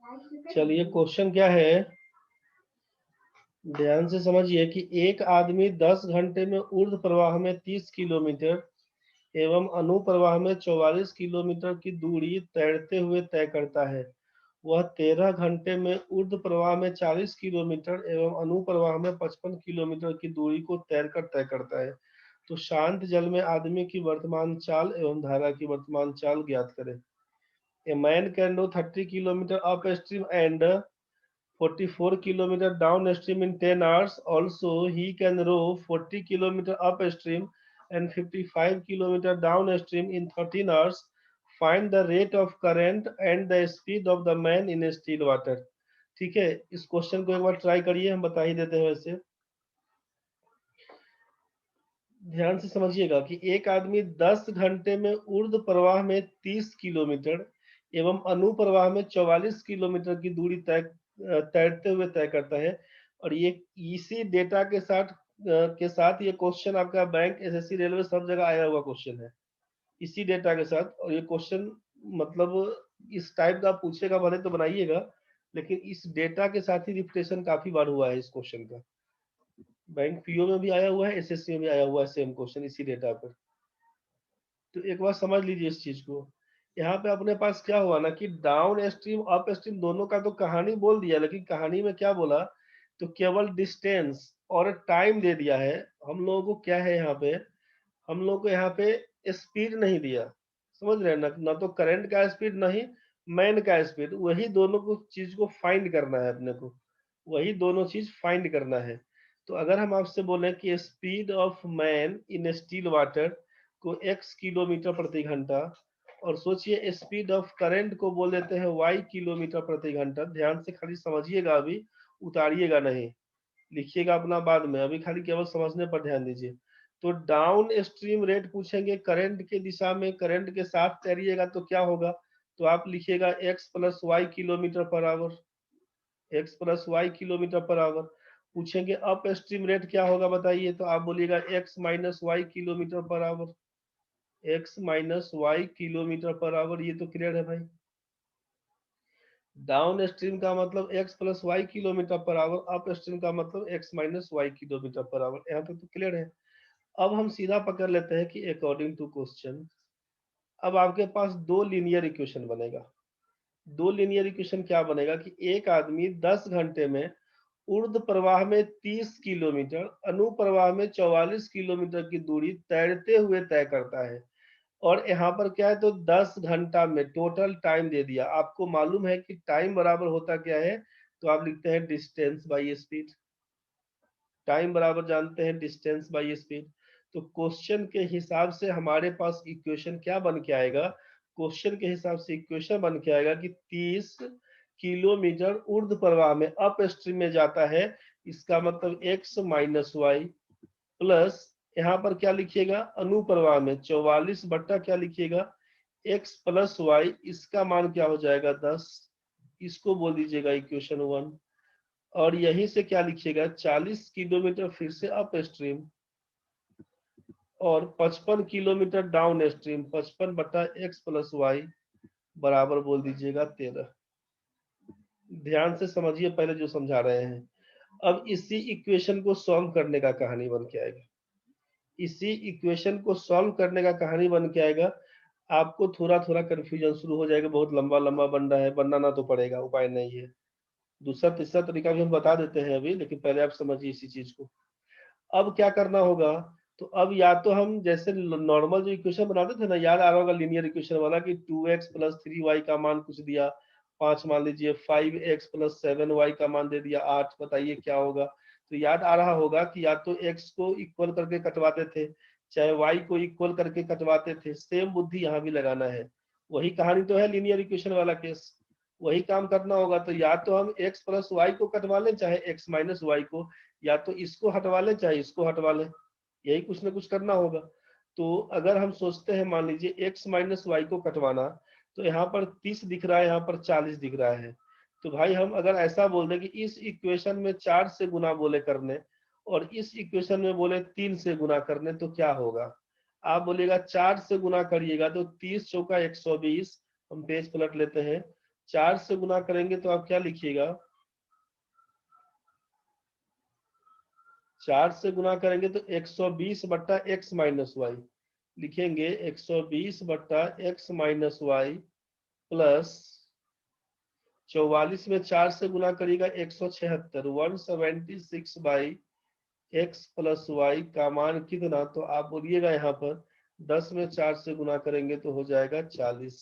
चलिए क्वेश्चन क्या है, ध्यान से समझिए कि एक आदमी 10 घंटे में ऊर्ध्व प्रवाह में 30 किलोमीटर एवं अनुप्रवाह में 44 किलोमीटर की दूरी तैरते हुए तय करता है। वह 13 घंटे में ऊर्ध्व प्रवाह में 40 किलोमीटर एवं अनुप्रवाह में 55 किलोमीटर की दूरी को तैरकर तय करता है। तो शांत जल में आदमी की वर्तमान चाल एवं धारा की वर्तमान चाल ज्ञात करें। A man can do 30 kilometer upstream and 44 kilometer downstream in 10 hours. Also, he can row 40 kilometer upstream and 55 kilometer downstream in 13 hours. Find the rate of current and the speed of the man in still water. ठीक है, इस question को एक बार try करिए, हम बता ही देते हैं वैसे। ध्यान से समझिएगा कि एक आदमी 10 घंटे में ऊर्ध्व प्रवाह में 30 किलोमीटर एवं अनुप्रवाह में 44 किलोमीटर की दूरी तैरते हुए तय करता है। और ये इसी डेटा के साथ ये क्वेश्चन आपका बैंक, एसएससी, रेलवे सब जगह आया हुआ क्वेश्चन है, इसी डेटा के साथ। और ये क्वेश्चन मतलब इस टाइप का पूछेगा भले तो बनाइएगा, लेकिन इस डेटा के साथ ही रिपीटेशन काफी बार हुआ है इस क्वेश्चन का। बैंक पीओ में भी आया हुआ है, एसएससी में भी आया हुआ है सेम क्वेश्चन इसी डेटा पर। तो एक बार समझ लीजिए इस चीज को। यहाँ पे अपने पास क्या हुआ ना कि डाउन स्ट्रीम अप स्ट्रीम दोनों का तो कहानी बोल दिया, लेकिन कहानी में क्या बोला, तो केवल डिस्टेंस और टाइम दे दिया है। हम लोगों को क्या है यहाँ पे, हम लोग को यहाँ पे स्पीड नहीं दिया। समझ रहे हैं ना, ना तो करंट का स्पीड, नहीं मैन का स्पीड। वही दोनों को चीज को फाइंड करना है अपने को, वही दोनों चीज फाइंड करना है। तो अगर हम आपसे बोले कि speed of man in still water को x किलोमीटर प्रति घंटा, और सोचिए स्पीड ऑफ करंट को बोल देते हैं y किलोमीटर प्रति घंटा। ध्यान से खाली समझिएगा, अभी उतारिएगा नहीं, लिखिएगा अपना बाद में, अभी खाली केवल समझने पर ध्यान दीजिए। तो डाउन स्ट्रीम रेट पूछेंगे, करंट के दिशा में करंट के साथ तैरिएगा तो क्या होगा, तो आप लिखिएगा x plus y kilometre per hour, x plus y kilometre per hour. पूछेंगे अप स्ट्रीम रेट क्या होगा बताइए, तो आप बोलिएगा x minus y kilometre per hour, x minus y kilometre per hour. ये तो क्लियर है भाई। डाउन स्ट्रीम का मतलब x plus y kilometre per hour, upstream का मतलब x minus y kilometre per hour. यहाँ तक तो क्लियर है। अब हम सीधा पकड़ लेते हैं कि अकॉर्डिंग टू क्वेश्चन, अब आपके पास दो लीनियर इक्वेशन बनेगा। दो लीनियर इक्वेशन क्या बनेगा कि एक आदमी 10 घंटे में ऊर्ध्व प्रवाह में 30 किलोमीटर अनुप्रवाह में 44 किलोमीटर की दूरी तैरते हुए तय करता है। और यहाँ पर क्या है, तो 10 घंटा में टोटल टाइम दे दिया। आपको मालूम है कि टाइम बराबर होता क्या है, तो आप लिखते हैं डिस्टेंस बाई स्पीड। टाइम बराबर जानते हैं डिस्टेंस बाई स्पीड। तो क्वेश्चन के हिसाब से हमारे पास इक्वेशन क्या बन के आएगा, क्वेश्चन के हिसाब से इक्वेशन बन के आएगा कि 30 किलोमीटर ऊर्ध्व प्रवाह में अप स्ट्रीम में जाता है, इसका मतलब x माइनस वाई प्लस, यहाँ पर क्या लिखिएगा अनुप्रवाह में 44 बट्टा क्या लिखिएगा x प्लस वाई, इसका मान क्या हो जाएगा 10, इसको बोल दीजिएगा इक्वेशन 1। और यहीं से क्या लिखिएगा 40 किलोमीटर फिर से अप स्ट्रीम और 55 किलोमीटर डाउन स्ट्रीम, 55 बटा एक्स प्लस वाई बराबर बोल दीजिएगा 13। ध्यान से समझिए पहले जो समझा रहे हैं। अब इसी इक्वेशन को सॉल्व करने का कहानी बन के आएगा, इसी इक्वेशन को सॉल्व करने का कहानी बन के आएगा। आपको थोड़ा थोड़ा कंफ्यूजन शुरू हो जाएगा, बहुत लंबा लंबा बन रहा है, बनाना तो पड़ेगा, उपाय नहीं है। दूसरा तीसरा तरीका भी हम बता देते हैं अभी, लेकिन पहले आप समझिए इसी चीज को। अब क्या करना होगा, तो अब या तो हम जैसे नॉर्मल जो इक्वेशन बनाते थे ना, याद आ रहा होगा लीनियर इक्वेशन वाला कि 2x प्लस 3y का मान कुछ दिया 5 मान लीजिए, 5x प्लस 7y का मान दे दिया 8, बताइए क्या होगा। तो याद आ रहा होगा कि या तो x को इक्वल करके कटवाते थे, चाहे y को इक्वल करके कटवाते थे। सेम बुद्धि यहाँ भी लगाना है, वही कहानी तो है लीनियर इक्वेशन वाला केस, वही काम करना होगा। तो या तो हम x प्लस वाई को कटवा लें, चाहे x माइनस वाई को, या तो इसको हटवा लें चाहे इसको हटवा लें, यही कुछ ना कुछ करना होगा। तो अगर हम सोचते हैं मान लीजिए x माइनस वाई को कटवाना, तो यहाँ पर 30 दिख रहा है, यहाँ पर 40 दिख रहा है। तो भाई हम अगर ऐसा बोल दें कि इस इक्वेशन में 4 से गुना बोले करने और इस इक्वेशन में बोले 3 से गुना करने, तो क्या होगा। आप बोलेगा 4 से गुना करिएगा तो 30 चौका 120, हम पेज पलट लेते हैं, 4 से गुना करेंगे तो आप क्या लिखिएगा, 4 से गुना करेंगे तो 120 बट्टा एक्स माइनस वाई लिखेंगे, 120 बट्टा एक्स माइनस वाई प्लस 44 में 4 से गुना करिएगा 176, 176 बाई एक्स प्लस वाई का मान कितना, तो आप बोलिएगा यहाँ पर 10 में 4 से गुना करेंगे तो हो जाएगा 40।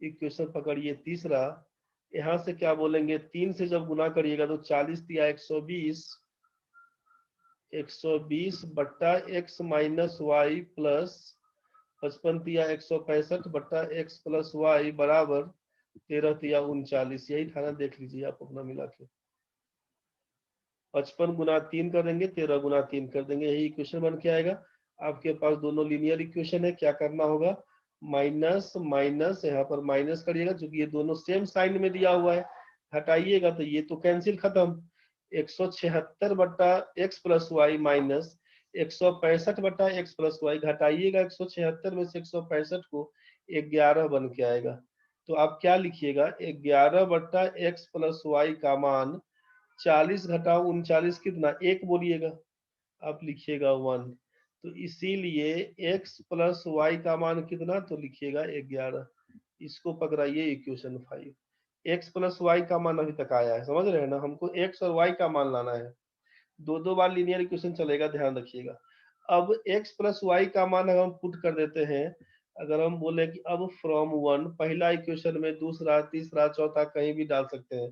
इक्वेशन पकड़िए तीसरा, यहाँ से क्या बोलेंगे, 3 से जब गुना करिएगा तो 40 दिया 120, 120 बट्टा एक्स माइनस वाई प्लस 55 दिया 165 बट्टा एक्स प्लस वाई बराबर 13 दिया 39। यही था ना, देख लीजिए आप अपना मिला के, 55 गुना 3 कर देंगे, 13 गुना 3 कर देंगे, यही इक्वेशन बन के आएगा। आपके पास दोनों लीनियर इक्वेशन है, क्या करना होगा, माइनस माइनस यहाँ पर माइनस करिएगा, क्योंकि ये दोनों सेम साइन में दिया हुआ है, हटाइएगा तो ये तो कैंसिल, खत्म। 176 बट्टा एक्स प्लस वाई माइनस 165 बट्टा एक्स प्लस वाई, घटाइएगा 176 में से 165 को, 11 बन के आएगा। तो आप क्या लिखिएगा, 11 बट्टा एक्स प्लस वाई का मान 40 घटाओ 39 कितना, एक बोलिएगा, आप लिखिएगा 1। तो इसीलिए x प्लस वाई का मान कितना, तो लिखिएगा 11। इसको पकड़ाइए इक्वेशन 5। x प्लस वाई का मान अभी तक आया है, समझ रहे हैं ना, हमको x और y का मान लाना है, दो दो बार लीनियर इक्वेशन चलेगा, ध्यान रखिएगा। अब x प्लस वाई का मान अगर हम पुट कर देते हैं, अगर हम बोले कि अब फ्रॉम 1, पहला इक्वेशन में, दूसरा तीसरा चौथा कहीं भी डाल सकते हैं,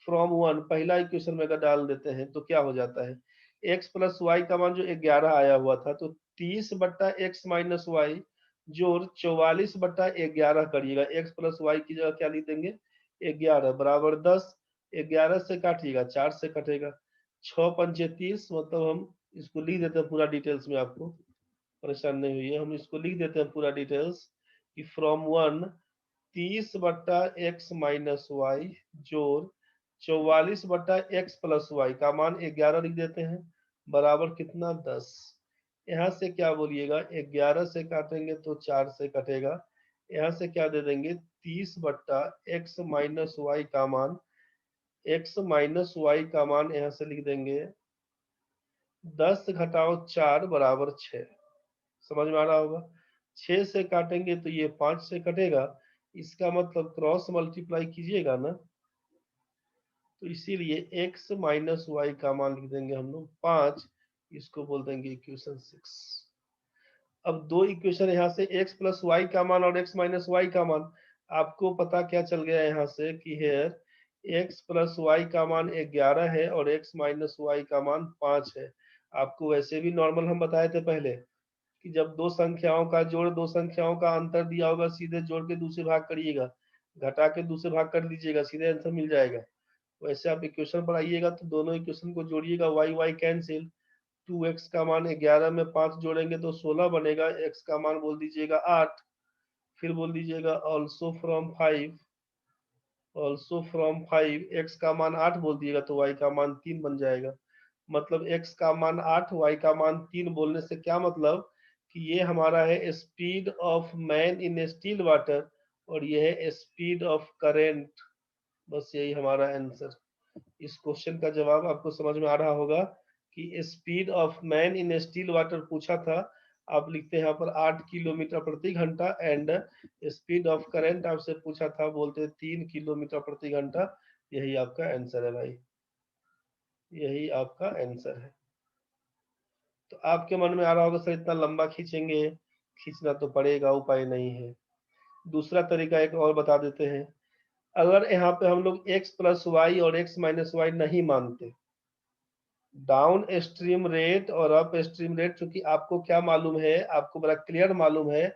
फ्रॉम 1 पहला इक्वेशन में अगर डाल देते हैं तो क्या हो जाता है, x प्लस वाई का मान जो 11 आया हुआ था, तो 30 बट्टा एक्स माइनस वाई जोड़ 44 बट्टा 11 करिएगा, x प्लस वाई की जगह क्या लिख देंगे, 11 बराबर 10, 11 से काटिएगा 4 से कटेगा, 6 पंचे 30, मतलब हम इसको लिख देते हैं पूरा डिटेल्स में, आपको परेशान नहीं हुई है, हम इसको लिख देते हैं पूरा डिटेल्स कि फ्रॉम 1 30 बट्टा एक्स माइनस वाई जोड़ 44 बट्टा एक्स प्लस वाई का मान 11 लिख देते हैं, बराबर कितना 10। यहाँ से क्या बोलिएगा, 11 से काटेंगे तो 4 से कटेगा, यहाँ से क्या दे देंगे, 30 बट्टा एक्स माइनस वाई का मान, एक्स माइनस वाई का मान यहाँ से लिख देंगे 10 घटाओ 4 बराबर 6। समझ में आ रहा होगा, 6 से काटेंगे तो ये 5 से कटेगा, इसका मतलब क्रॉस मल्टीप्लाई कीजिएगा ना, तो इसीलिए x माइनस वाई का मान लिख देंगे हम लोग 5, इसको बोल देंगे इक्वेशन 6। अब दो इक्वेशन यहाँ से x प्लस वाई का मान और x माइनस वाई का मान, आपको पता क्या चल गया यहाँ से कि हेयर x प्लस वाई का मान 11 है और x माइनस वाई का मान 5 है। आपको वैसे भी नॉर्मल हम बताए थे पहले कि जब दो संख्याओं का जोड़, दो संख्याओं का अंतर दिया होगा, सीधे जोड़ के दूसरे भाग करिएगा, घटा के दूसरे भाग कर लीजिएगा, सीधे आंसर मिल जाएगा। वैसे आप इक्वेशन पर आइएगा तो दोनों इक्वेशन को जोड़िएगा, वाई वाई कैंसिल, 2x का मान 11 में 5 जोड़ेंगे तो 16 बनेगा, x का मान बोल दीजिएगा 8, फिर बोल दीजिएगा also from 5, also from 5, x का मान 8 बोल दिएगा तो y का मान 3 बन जाएगा। मतलब x का मान 8, y का मान 3 बोलने से क्या मतलब कि ये हमारा है speed of man in still water, और ये है स्पीड ऑफ करेंट। बस यही हमारा आंसर। इस क्वेश्चन का जवाब आपको समझ में आ रहा होगा कि speed of man in still water पूछा था, आप लिखते हैं यहाँ पर 8 किलोमीटर प्रति घंटा, एंड स्पीड ऑफ करंट आपसे पूछा था, बोलते 3 किलोमीटर प्रति घंटा। यही आपका आंसर है भाई, यही आपका आंसर है। तो आपके मन में आ रहा होगा सर इतना लंबा खींचेंगे, खींचना तो पड़ेगा, उपाय नहीं है। दूसरा तरीका एक और बता देते हैं, अगर यहाँ पे हम लोग x प्लस वाई और x माइनस वाई नहीं मानते, डाउन स्ट्रीम रेट और अप स्ट्रीम रेट, चूंकि आपको क्या मालूम है, आपको बड़ा क्लियर मालूम है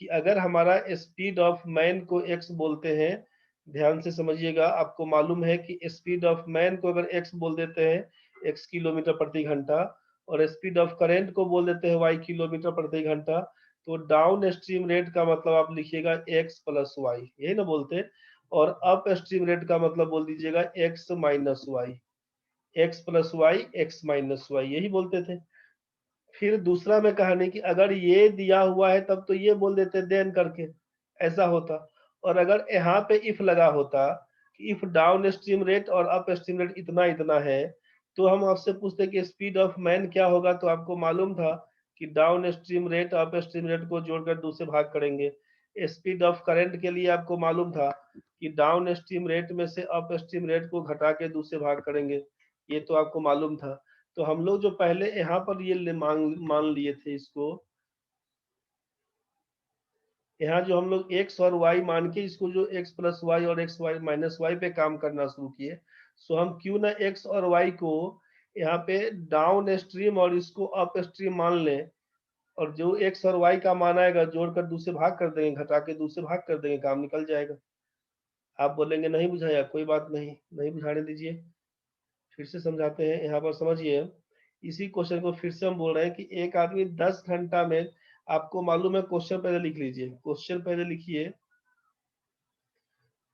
कि अगर हमारा स्पीड ऑफ मैन को x बोलते हैं, ध्यान से समझिएगा, आपको मालूम है कि स्पीड ऑफ मैन को अगर x बोल देते हैं, x किलोमीटर प्रति घंटा, और स्पीड ऑफ करेंट को बोल देते हैं y किलोमीटर प्रति घंटा, तो डाउन स्ट्रीम रेट का मतलब आप लिखिएगा x प्लस वाई, यही ना बोलते, और अप स्ट्रीम रेट का मतलब बोल दीजिएगा x minus y, x plus y x minus y, यही बोलते थे। फिर दूसरा में कहानी कि अगर ये दिया हुआ है तब तो ये बोल देते देन करके, ऐसा होता, और अगर यहाँ पे इफ लगा होता कि इफ डाउन स्ट्रीम रेट और अप स्ट्रीम रेट इतना इतना है, तो हम आपसे पूछते कि स्पीड ऑफ मैन क्या होगा, तो आपको मालूम था कि down stream rate up stream rate को जोड़कर 2 से भाग करेंगे। स्पीड ऑफ करंट के लिए आपको मालूम था कि डाउन स्ट्रीम रेट में से अप स्ट्रीम रेट को घटा के 2 से भाग करेंगे, ये तो आपको मालूम था। तो हम लोग जो पहले यहाँ पर ये मान लिए थे इसको, यहाँ जो हम लोग x और y मान के इसको जो x प्लस वाई और x वाई माइनस वाई पे काम करना शुरू किए, सो हम क्यों ना x और y को यहाँ पे डाउन स्ट्रीम और इसको अप स्ट्रीम मान लें, और जो x और y का मान आएगा जोड़कर 2 से भाग कर देंगे, घटा के 2 से भाग कर देंगे, काम निकल जाएगा। आप बोलेंगे नहीं बुझाया, कोई बात नहीं, नहीं बुझाने दीजिए, फिर से समझाते हैं। यहाँ पर समझिए, इसी क्वेश्चन को फिर से हम बोल रहे हैं कि एक आदमी 10 घंटा में, आपको मालूम है, क्वेश्चन पहले लिख लीजिए, क्वेश्चन पहले लिखिए।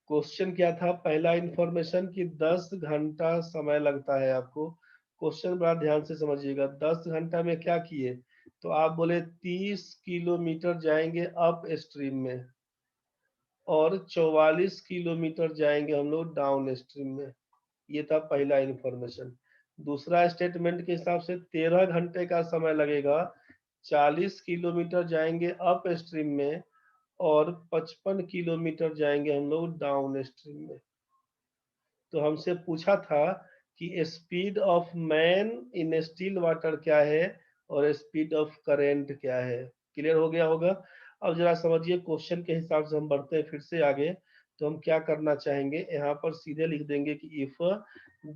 क्वेश्चन क्या था, पहला इंफॉर्मेशन कि 10 घंटा समय लगता है आपको। क्वेश्चन बड़ा ध्यान से समझिएगा, 10 घंटा में क्या किए, तो आप बोले 30 किलोमीटर जाएंगे अप स्ट्रीम में और 44 किलोमीटर जाएंगे हम लोग डाउन स्ट्रीम में। ये था पहला इंफॉर्मेशन। दूसरा स्टेटमेंट के हिसाब से 13 घंटे का समय लगेगा, 40 किलोमीटर जाएंगे अप स्ट्रीम में और 55 किलोमीटर जाएंगे हम लोग डाउन स्ट्रीम में। तो हमसे पूछा था कि speed of man in still water क्या है और स्पीड ऑफ करेंट क्या है। क्लियर हो गया होगा। अब जरा समझिए, क्वेश्चन के हिसाब से हम बढ़ते हैं फिर से आगे। तो हम क्या करना चाहेंगे, यहाँ पर सीधे लिख देंगे कि इफ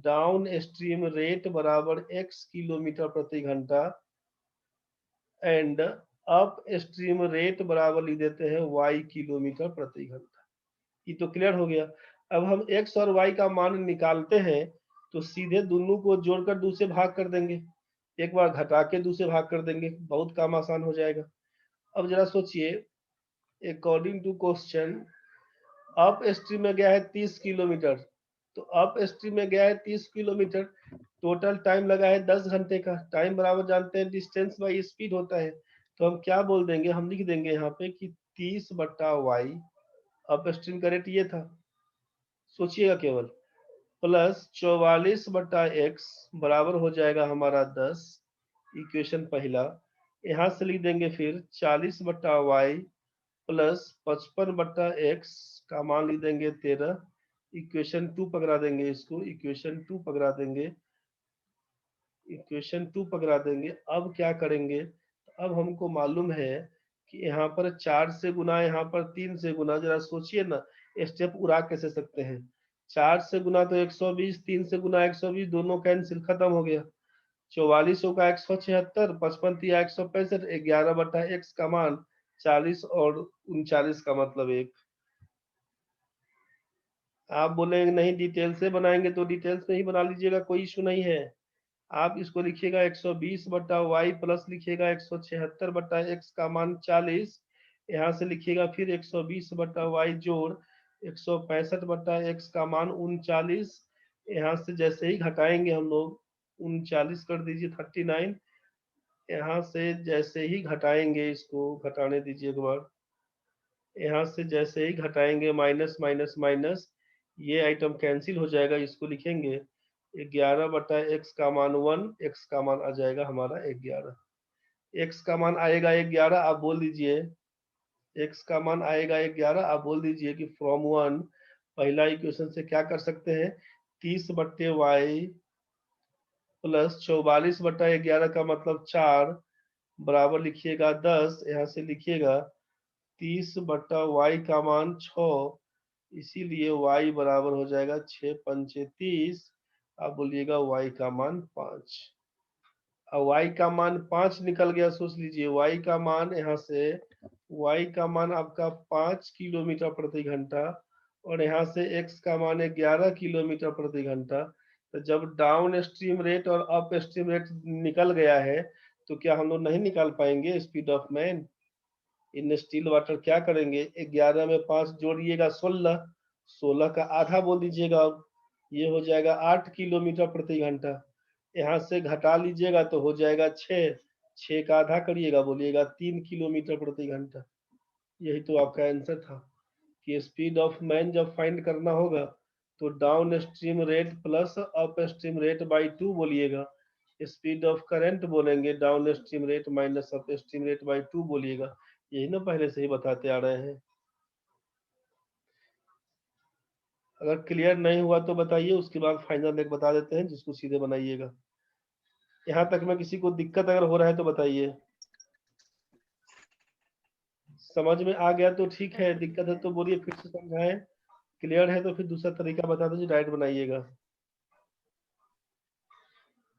डाउन स्ट्रीम रेट बराबर x किलोमीटर प्रति घंटा एंड अप स्ट्रीम रेट बराबर लिख देते हैं y किलोमीटर प्रति घंटा। ये तो क्लियर हो गया। अब हम x और y का मान निकालते हैं, तो सीधे दोनों को जोड़कर 2 से भाग कर देंगे, एक बार घटा के 2 से भाग कर देंगे, बहुत काम आसान हो जाएगा। अब जरा सोचिए, according to question upstream में गया है 30 किलोमीटर, तो अप स्ट्रीम में गया है 30 किलोमीटर, टोटल टाइम लगा है 10 घंटे का। टाइम बराबर जानते हैं डिस्टेंस बाई स्पीड होता है, तो हम क्या बोल देंगे, हम लिख देंगे यहाँ पे कि 30 बट्टा वाई, अप स्ट्रीम का रेट ये था, सोचिएगा केवल, प्लस 44 बट्टा एक्स बराबर हो जाएगा हमारा 10, इक्वेशन पहला। यहाँ से लिख देंगे फिर 40 बट्टा वाई प्लस 55 बट्टा एक्स का मान लिख देंगे 13, इक्वेशन 2 पकड़ा देंगे, इसको इक्वेशन 2 पकड़ा देंगे, इक्वेशन 2 पकड़ा देंगे। अब क्या करेंगे, अब हमको मालूम है कि यहाँ पर 4 से गुना, यहाँ पर 3 से गुना, जरा सोचिए ना, स्टेप उड़ा कैसे सकते हैं। 4 से गुना तो 120, 3 से गुना 120, दोनों कैंसिल, खत्म हो गया। 44 का 176, 55 या 165, 11 बटा एक्स का मान 40 और 39 का मतलब 1। आप बोलेंगे नहीं डिटेल से बनाएंगे, तो डिटेल्स में ही बना लीजिएगा, कोई इशू नहीं है। आप इसको लिखिएगा 120 बट्टा वाई प्लस लिखिएगा 176 बट्टा एक्स का मान 40, यहाँ से लिखिएगा फिर 120 बट्टा वाई जोड़ 165 बट्टा एक्स का मान 39, यहाँ से जैसे ही घटाएंगे हम लोग, 39 कर दीजिए 39, यहाँ से जैसे ही घटाएंगे, इसको घटाने दीजिए एक बार, यहाँ से जैसे ही घटाएंगे माइनस माइनस माइनस, ये आइटम कैंसिल हो जाएगा, इसको लिखेंगे 11 बटा एक्स का मान 1, एक्स का मान आ जाएगा हमारा 11, एक्स का मान आएगा 11, आप बोल दीजिए एक्स का मान आएगा 11, आप बोल दीजिए कि फ्रॉम 1 पहला इक्वेशन से क्या कर सकते हैं, 30 बट्टे वाई प्लस 44 बट्टा 11 का मतलब 4 बराबर लिखिएगा 10, यहाँ से लिखिएगा 30 बट्टा वाई का मान 6, इसीलिए y बराबर हो जाएगा 6 पंचे 30, आप बोलिएगा y का मान 5। अब y का मान 5 निकल गया, सोच लीजिए y का मान, यहाँ से y का मान आपका 5 किलोमीटर प्रति घंटा और यहाँ से x का मान है 11 किलोमीटर प्रति घंटा। तो जब डाउन स्ट्रीम रेट और अप स्ट्रीम रेट निकल गया है, तो क्या हम लोग नहीं निकाल पाएंगे speed of man in still water. क्या करेंगे, 11 में 5 जोड़िएगा 16, 16 का आधा बोल दीजिएगा, अब ये हो जाएगा 8 किलोमीटर प्रति घंटा। यहाँ से घटा लीजिएगा तो हो जाएगा 6, 6 का आधा करिएगा, बोलिएगा 3 किलोमीटर प्रति घंटा। यही तो आपका आंसर था। कि स्पीड ऑफ मैन जब फाइंड करना होगा तो down stream rate plus up stream rate by 2 बोलिएगा। स्पीड ऑफ करंट बोलेंगे down stream rate minus up stream rate by 2 बोलिएगा। यही ना पहले से ही बताते आ रहे हैं। अगर क्लियर नहीं हुआ तो बताइए, उसके बाद फाइनल एक बता देते हैं जिसको सीधे बनाइएगा। यहाँ तक में किसी को दिक्कत अगर हो रहा है तो बताइए। समझ में आ गया तो ठीक है, दिक्कत है तो बोलिए फिर से समझाएं। क्लियर है तो फिर दूसरा तरीका बता दीजिए, डायरेक्ट बनाइएगा।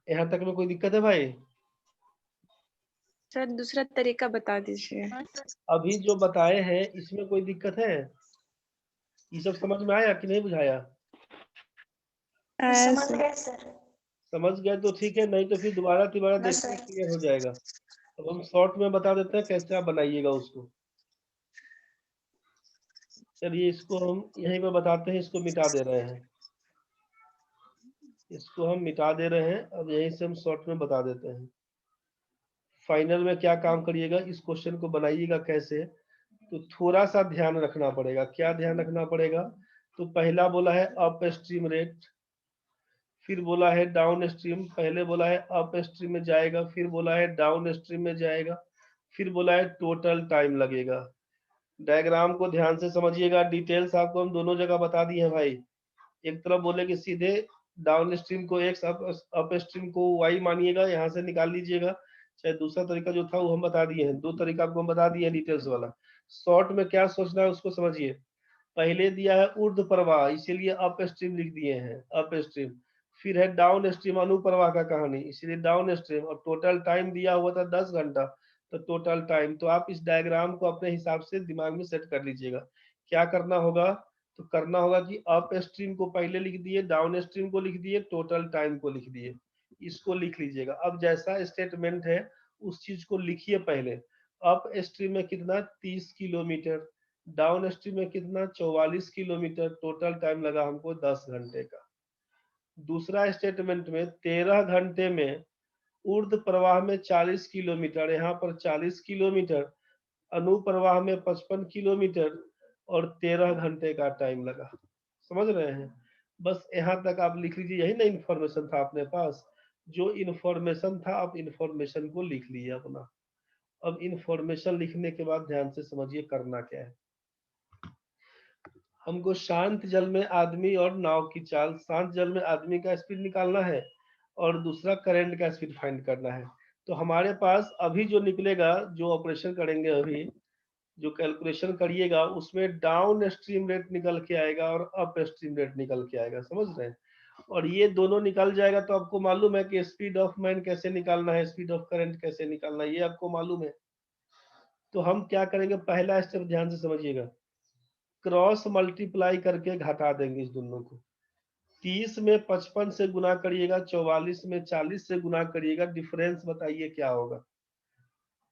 यहाँ तक में कोई दिक्कत है भाई? सर दूसरा तरीका बता दीजिए। अभी जो बताए हैं इसमें कोई दिक्कत है? ये सब समझ में आया कि नहीं बुझाया? समझ गए सर। समझ गए तो ठीक है, नहीं तो फिर दोबारा तिबारा देखिए क्लियर हो जाएगा। अब हम शॉर्ट में बता देते हैं कैसे आप बनाइएगा उसको। चलिए इसको हम यहीं पे बताते हैं, इसको मिटा दे रहे हैं। इसको हम मिटा दे रहे हैं, अब यहीं से हम शॉर्ट में बता देते हैं। फाइनल में क्या काम करिएगा, इस क्वेश्चन को बनाइएगा कैसे, तो थोड़ा सा ध्यान रखना पड़ेगा। क्या ध्यान रखना पड़ेगा? तो पहला बोला है अप स्ट्रीम रेट, फिर बोला है डाउन स्ट्रीम, पहले बोला है अप स्ट्रीम में जाएगा, फिर बोला है डाउन स्ट्रीम में जाएगा, फिर बोला है टोटल टाइम लगेगा। डायग्राम को ध्यान से समझिएगा, डिटेल्स आपको हम दोनों जगह बता दिए हैं भाई। एक तरफ बोले कि सीधे डाउन स्ट्रीम को एक्स, अप स्ट्रीम को वाई मानिएगा, यहाँ से निकाल लीजिएगा। चाहे दूसरा तरीका जो था वो हम बता दिए हैं, दो तरीका आपको हम बता दिए हैं डिटेल्स वाला। शॉर्ट में क्या सोचना है उसको समझिए। पहले दिया है ऊर्ध्व प्रवाह, इसीलिए अप स्ट्रीम लिख दिए हैं, अप स्ट्रीम। फिर है डाउन स्ट्रीम अनुप्रवाह का कहानी, इसीलिए डाउन स्ट्रीम। और टोटल टाइम दिया हुआ था 10 घंटा, तो टोटल टाइम। तो आप इस डायग्राम को अपने हिसाब से दिमाग में सेट कर लीजिएगा। क्या करना होगा, तो करना होगा कि अप स्ट्रीम को पहले लिख दिए, डाउन स्ट्रीम को लिख दिए, टोटल टाइम को लिख दिए। इसको लिख लीजिएगा। अब जैसा स्टेटमेंट है उस चीज को लिखिए पहले। अप स्ट्रीम में कितना, 30 किलोमीटर, डाउन स्ट्रीम में कितना, 44 किलोमीटर, टोटल टाइम लगा हमको 10 घंटे का। दूसरा स्टेटमेंट में 13 घंटे में ऊर्ध्व प्रवाह में 40 किलोमीटर, यहाँ पर 40 किलोमीटर, अनुप्रवाह में 55 किलोमीटर, और 13 घंटे का टाइम लगा। समझ रहे हैं? बस यहाँ तक आप लिख लीजिए। यही ना इंफॉर्मेशन था अपने पास, जो इंफॉर्मेशन था आप इंफॉर्मेशन को लिख लीजिए अपना। अब इंफॉर्मेशन लिखने के बाद ध्यान से समझिए करना क्या है। हमको शांत जल में आदमी और नाव की चाल, शांत जल में आदमी का स्पीड निकालना है और दूसरा करंट का स्पीड फाइंड करना है। तो हमारे पास अभी जो निकलेगा, जो ऑपरेशन करेंगे अभी, जो कैलकुलेशन करिएगा उसमें डाउन स्ट्रीम रेट निकल के आएगा और अप स्ट्रीम रेट निकल के आएगा। समझ रहे हैं? और ये दोनों निकल जाएगा तो आपको मालूम है कि स्पीड ऑफ मैन कैसे निकालना है, स्पीड ऑफ करंट कैसे निकालना है, ये आपको मालूम है। तो हम क्या करेंगे, पहला स्टेप ध्यान से समझिएगा, क्रॉस मल्टीप्लाई करके घटा देंगे इस दोनों को। 30 में 55 से गुना करिएगा, 44 में 40 से गुना करिएगा, डिफरेंस बताइए क्या होगा।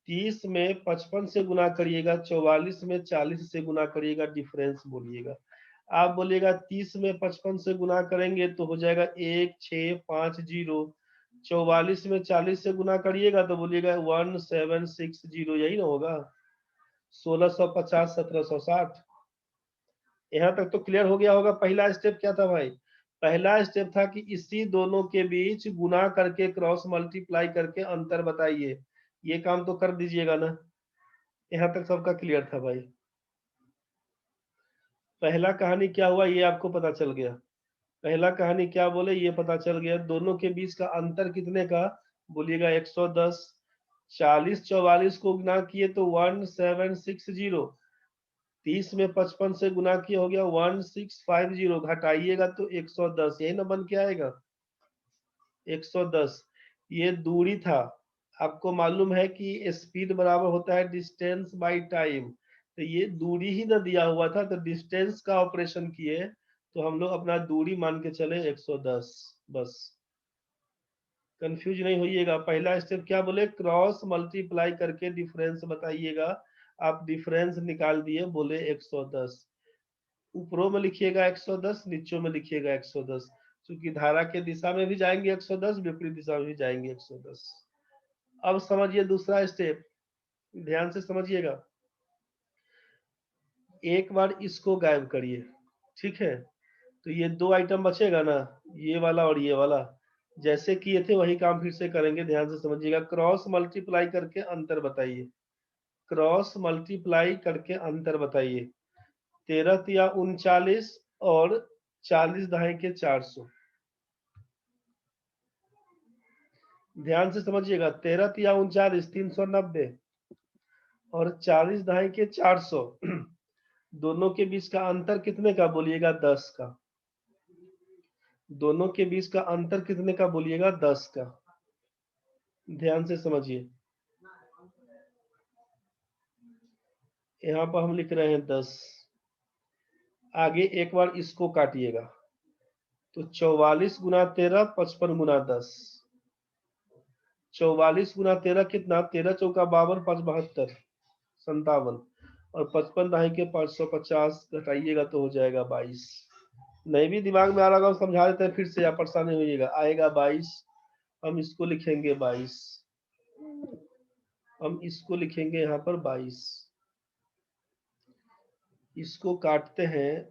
30 में 55 से गुना करिएगा, 44 में 40 से गुना करिएगा, डिफरेंस बोलिएगा। आप बोलिएगा 30 में 55 से गुना करेंगे तो हो जाएगा 1750। 44 में 40 से गुना करिएगा तो बोलिएगा 1760, यही ना होगा। 1650, 1760। यहाँ तक तो क्लियर हो गया होगा। पहला स्टेप क्या था भाई? पहला स्टेप था कि इसी दोनों के बीच गुना करके क्रॉस मल्टीप्लाई करके अंतर बताइए। ये काम तो कर दीजिएगा ना। यहाँ तक सबका क्लियर था भाई? पहला कहानी क्या हुआ ये आपको पता चल गया। पहला कहानी क्या बोले ये पता चल गया। दोनों के बीच का अंतर कितने का, बोलिएगा 110। 40 44 को गुना किए तो 1760। 30 में 55 से गुना किया हो गया 1650, घटाइएगा तो 110, यही ना बन के आएगा 110। ये दूरी था। आपको मालूम है कि स्पीड बराबर होता है डिस्टेंस बाय टाइम, तो ये दूरी ही ना दिया हुआ था तो डिस्टेंस का ऑपरेशन किए तो हम लोग अपना दूरी मान के चले 110। बस कंफ्यूज नहीं होइएगा। पहला स्टेप क्या बोले, क्रॉस मल्टीप्लाई करके डिफरेंस बताइएगा। आप डिफरेंस निकाल दिए, बोले 110। ऊपरों में लिखिएगा 110, नीचों में लिखिएगा 110, क्योंकि धारा के दिशा में भी जाएंगे 110, विपरीत दिशा में भी जाएंगे 110। अब समझिए दूसरा स्टेप, ध्यान से समझिएगा। एक बार इसको गायब करिए, ठीक है। तो ये 2 आइटम बचेगा ना, ये वाला और ये वाला। जैसे किए थे वही काम फिर से करेंगे, ध्यान से समझिएगा। क्रॉस मल्टीप्लाई करके अंतर बताइए, क्रॉस मल्टीप्लाई करके अंतर बताइए। 13 तिया 39 और 40 दहाई के 400। ध्यान से समझिएगा, 13 तिया 39 390 और 40 दहाई के 400। दोनों के बीच का अंतर कितने का बोलिएगा? 10 का। दोनों के बीच का अंतर कितने का बोलिएगा? 10 का। ध्यान से समझिए, यहाँ पर हम लिख रहे हैं 10। आगे एक बार इसको काटिएगा, तो 44 गुना 13 55 गुना 10। 44 गुना 13 कितना? 13 चौका 52 5 72 57 और 55 दहाई के 550 घटाइएगा तो हो जाएगा 22। नहीं भी दिमाग में आ रहा होगा समझा देते हैं फिर से, आप परेशान नहीं होइएगा। आएगा 22, हम इसको लिखेंगे 22, हम इसको लिखेंगे यहाँ पर 22। इसको काटते हैं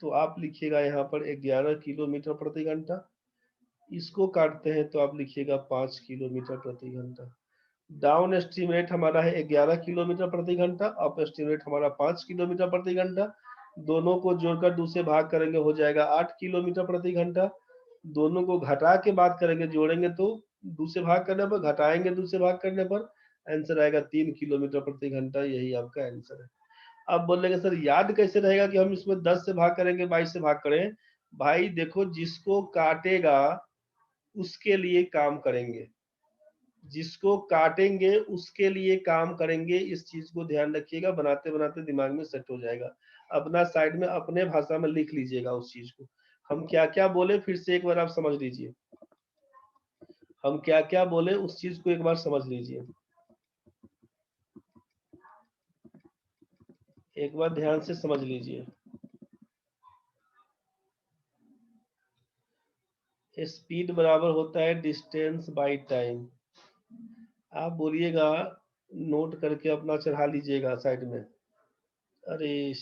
तो आप लिखिएगा यहाँ पर 11 किलोमीटर प्रति घंटा। इसको काटते हैं तो आप लिखिएगा 5 किलोमीटर प्रति घंटा। डाउन स्ट्रीम रेट हमारा है 11 किलोमीटर प्रति घंटा, अप स्ट्रीम रेट हमारा 5 किलोमीटर प्रति घंटा। दोनों को जोड़कर 2 से भाग करेंगे हो जाएगा 8 किलोमीटर प्रति घंटा। दोनों को घटा के बात करेंगे, जोड़ेंगे तो 2 से भाग करने पर, घटाएंगे 2 से भाग करने पर, आंसर आएगा 3 किलोमीटर प्रति घंटा। यही आपका आंसर है। अब बोलेंगे सर याद कैसे रहेगा कि हम इसमें 10 से भाग करेंगे 22 से भाग करें? भाई देखो, जिसको काटेगा उसके लिए काम करेंगे, जिसको काटेंगे उसके लिए काम करेंगे। इस चीज को ध्यान रखिएगा, बनाते बनाते दिमाग में सेट हो जाएगा। अपना साइड में अपने भाषा में लिख लीजिएगा उस चीज को। हम क्या क्या बोले फिर से एक बार आप समझ लीजिए, हम क्या क्या बोले उस चीज को एक बार समझ लीजिए, एक बार ध्यान से समझ लीजिए। स्पीड बराबर होता है डिस्टेंस बाय टाइम। आप बोलिएगा, नोट करके अपना चढ़ा लीजिएगा साइड में। अरे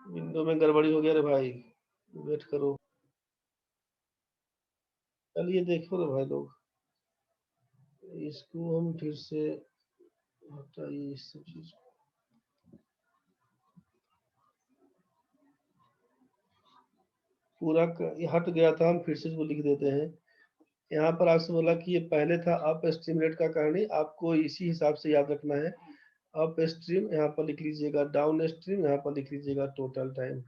विंडो में गड़बड़ी हो गया रे भाई, वेट करो। चलिए देखो रे भाई लोग, इसको हम फिर से हटाइए इस सब चीज को। पूरा ये हट गया था, हम फिर से इसको लिख देते हैं। यहाँ पर आपसे बोला कि ये पहले था अप स्ट्रीम रेट का कहानी, आपको इसी हिसाब से याद रखना है। अप स्ट्रीम यहाँ पर लिख लीजिएगा, डाउन स्ट्रीम यहाँ पर लिख लीजिएगा टोटल टाइम।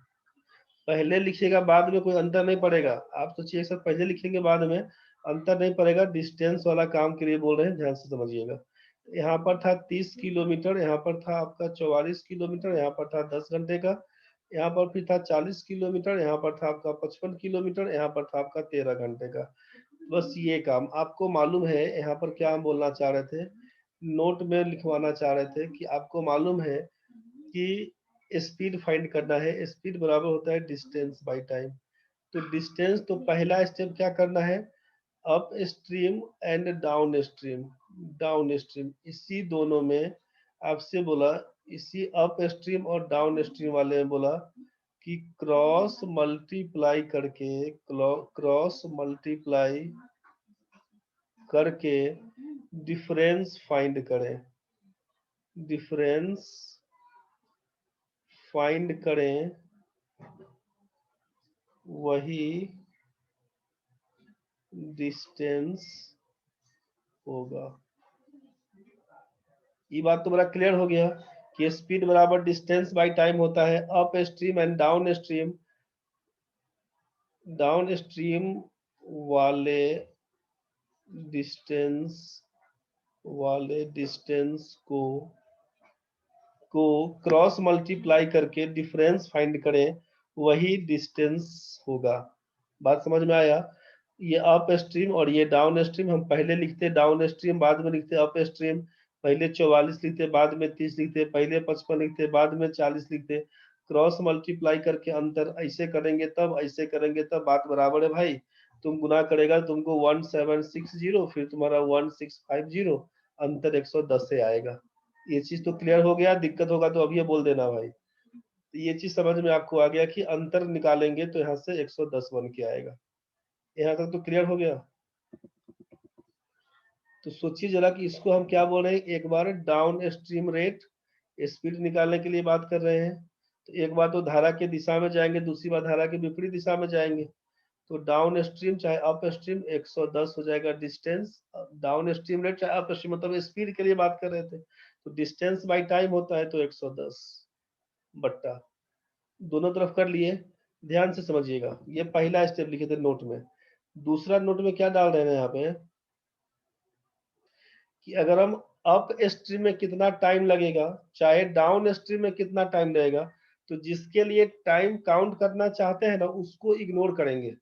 पहले लिखिएगा, बाद में कोई अंतर नहीं पड़ेगा। आप सोचिए सर पहले लिखेंगे बाद में अंतर नहीं पड़ेगा, डिस्टेंस वाला काम के लिए बोल रहे हैं, ध्यान से समझिएगा। यहाँ पर था 30 किलोमीटर, यहाँ पर था आपका 44 किलोमीटर, यहाँ पर था 10 घंटे का। यहाँ पर फिर था 40 किलोमीटर, यहाँ पर था आपका 55 किलोमीटर, यहाँ पर था आपका 13 घंटे का। बस ये काम आपको मालूम है। यहाँ पर क्या हम बोलना चाह रहे थे, नोट में लिखवाना चाह रहे थे कि आपको मालूम है कि स्पीड फाइंड करना है। स्पीड बराबर होता है डिस्टेंस बाय टाइम। तो डिस्टेंस, तो पहला स्टेप क्या करना है, up stream and down stream. Down stream इसी दोनों में आपसे बोला, इसी अप स्ट्रीम और डाउन स्ट्रीम वाले में बोला कि क्रॉस मल्टीप्लाई करके, क्रॉस मल्टीप्लाई करके डिफरेंस फाइंड करें। डिफरेंस फाइंड करें, वही डिस्टेंस होगा। ये बात तो बड़ा क्लियर हो गया कि स्पीड बराबर डिस्टेंस बाय टाइम होता है। Up stream and down stream, down stream वाले डिस्टेंस, वाले डिस्टेंस को क्रॉस मल्टीप्लाई करके डिफरेंस फाइंड करें, वही डिस्टेंस होगा। बात समझ में आया? ये अप स्ट्रीम और ये डाउन स्ट्रीम, हम पहले लिखते डाउन स्ट्रीम, बाद में लिखते अप स्ट्रीम। पहले 44 लिखते, बाद में 30 लिखते, पहले 55 लिखते, बाद में 40 लिखते। क्रॉस मल्टीप्लाई करके अंतर ऐसे करेंगे तब, ऐसे करेंगे तब, बात बराबर है भाई। तुम गुना करेगा तुमको 1760, फिर तुम्हारा 1650, अंतर 110 से आएगा। ये चीज तो क्लियर हो गया, दिक्कत होगा तो अभी बोल देना भाई। तो ये चीज समझ में आपको आ गया कि अंतर निकालेंगे तो यहाँ से 110 बन के आएगा। यहाँ तक तो क्लियर हो गया। तो सोचिए जरा कि इसको हम क्या बोल रहे हैं, एक बार डाउन स्ट्रीम रेट स्पीड निकालने के लिए बात कर रहे हैं। तो एक बार तो धारा के दिशा में जाएंगे, दूसरी बार धारा के विपरीत दिशा में जाएंगे। तो डाउन स्ट्रीम चाहे अप स्ट्रीम 110 हो जाएगा डिस्टेंस। डाउन स्ट्रीम रेट चाहे अप स्ट्रीम, मतलब स्पीड के लिए बात कर रहे थे, तो डिस्टेंस बाई टाइम होता है, तो 110 बट्टा दोनों तरफ कर लिए। ध्यान से समझिएगा, ये पहला स्टेप लिखे थे नोट में। दूसरा नोट में क्या डाल रहे हैं यहाँ पे कि अगर हम अप स्ट्रीम में कितना टाइम लगेगा चाहे डाउन स्ट्रीम में कितना टाइम लगेगा, तो जिसके लिए टाइम काउंट करना चाहते हैं ना उसको इग्नोर करेंगे।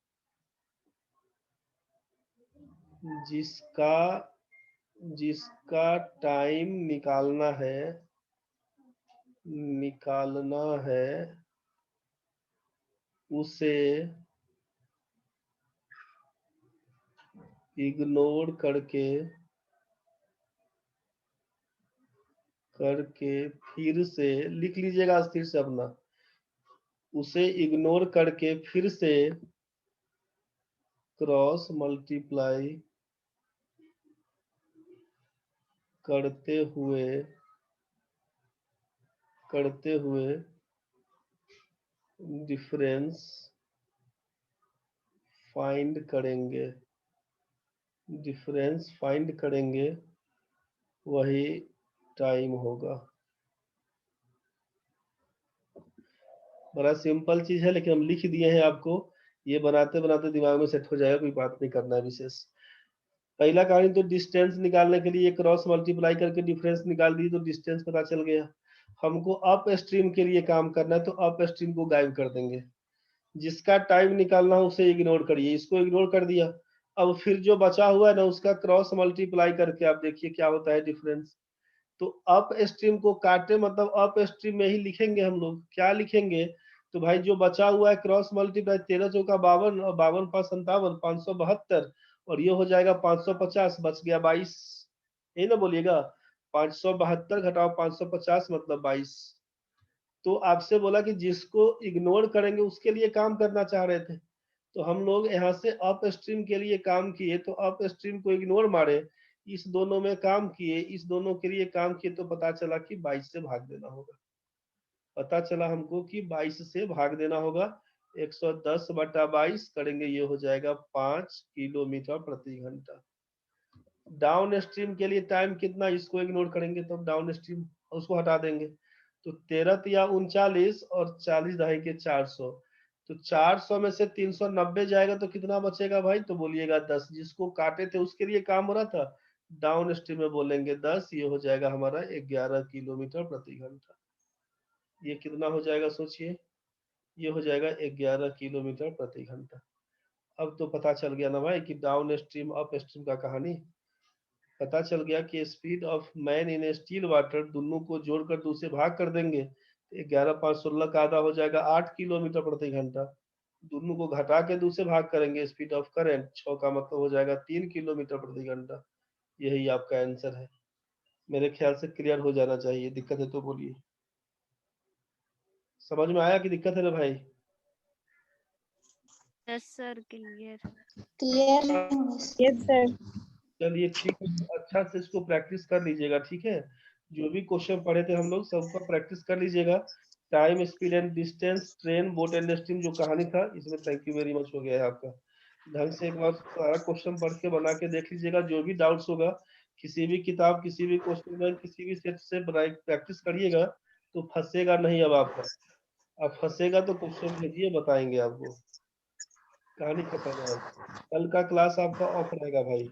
जिसका जिसका टाइम निकालना है उसे इग्नोर करके फिर से लिख लीजिएगा स्थिर से अपना, उसे इग्नोर करके फिर से क्रॉस मल्टीप्लाई करते हुए डिफरेंस फाइंड करेंगे, वही टाइम होगा। बड़ा सिंपल चीज है, लेकिन हम लिख दिए हैं आपको, ये बनाते बनाते दिमाग में सेट हो जाएगा, कोई बात नहीं करना है विशेष। पहला कहानी तो डिस्टेंस निकालने के लिए क्रॉस मल्टीप्लाई करके डिफरेंस निकाल दी तो डिस्टेंस पता चल गया। हमको अप स्ट्रीम के लिए काम करना है, तो अप स्ट्रीम को गायब कर देंगे। जिसका टाइम निकालना हो उसे इग्नोर करिए, इसको इग्नोर कर दिया। अब फिर जो बचा हुआ है ना उसका क्रॉस मल्टीप्लाई करके आप देखिए क्या होता है डिफरेंस। तो अप स्ट्रीम को काटे मतलब अप स्ट्रीम में ही लिखेंगे हम लोग, क्या लिखेंगे, तो भाई जो बचा हुआ है क्रॉस मल्टीप्लाई 13 चौका 52 और 52 पांच 57 572, और ये हो जाएगा 550, बच गया 22। यही ना बोलिएगा, 572 घटाओ 550 मतलब 22। तो आपसे बोला कि जिसको इग्नोर करेंगे उसके लिए काम करना चाह रहे थे, तो हम लोग यहाँ से अप स्ट्रीम के लिए काम किए, तो अप स्ट्रीम को इग्नोर मारे, इस दोनों में काम किए, इस दोनों के लिए काम किए, तो पता चला कि 22 से भाग देना होगा। पता चला हमको कि 22 से भाग देना होगा। 110 बटा 22 करेंगे, ये हो जाएगा 5 किलोमीटर प्रति घंटा। डाउन स्ट्रीम के लिए टाइम कितना, इसको इग्नोर करेंगे तो डाउन स्ट्रीम उसको हटा देंगे। तो 13 या 39 और 40 दहाई के 400, तो 400 में से 390 जाएगा तो कितना बचेगा भाई, तो बोलिएगा 10। जिसको काटे थे उसके लिए काम हो रहा था, डाउन स्ट्रीम में बोलेंगे 10, ये हो जाएगा हमारा 11 किलोमीटर प्रति घंटा। ये कितना हो जाएगा सोचिए, ये हो जाएगा 11 किलोमीटर प्रति घंटा। अब तो पता चल गया ना भाई कि डाउन स्ट्रीम अप स्ट्रीम का कहानी पता चल गया कि speed of man in still water दोनों को जोड़कर 2 से भाग कर देंगे, तो 11 5 16 का आधा हो जाएगा 8 किलोमीटर प्रति घंटा। दोनों को घटा के 2 से भाग करेंगे, स्पीड ऑफ करंट 6 का मतलब हो जाएगा 3 किलोमीटर प्रति घंटा। यही आपका आंसर है। मेरे ख्याल से क्लियर हो जाना चाहिए, दिक्कत है तो बोलिए। समझ में आया कि दिक्कत है ना भाई? Yes sir, clear. Yes sir. चलिए ठीक है, तो अच्छा से इसको प्रैक्टिस कर लीजिएगा, ठीक है। जो भी क्वेश्चन पढ़े थे हम लोग सबका प्रैक्टिस कर लीजिएगा। Time speed and distance train boat and steam जो कहानी था इसमें थैंक यू वेरी मच हो गया है आपका। ढंग से एक बार सारा क्वेश्चन पढ़ के बना के देख लीजिएगा, जो भी डाउट्स होगा किसी भी किताब किसी भी क्वेश्चन बैंक किसी भी सेट से प्रैक्टिस करिएगा, तो फंसेगा नहीं अब आपका। अब फंसेगा तो क्वेश्चन भेजिए, बताएंगे आपको, कहानी खत्म है। कल का क्लास आपका ऑफ रहेगा भाई।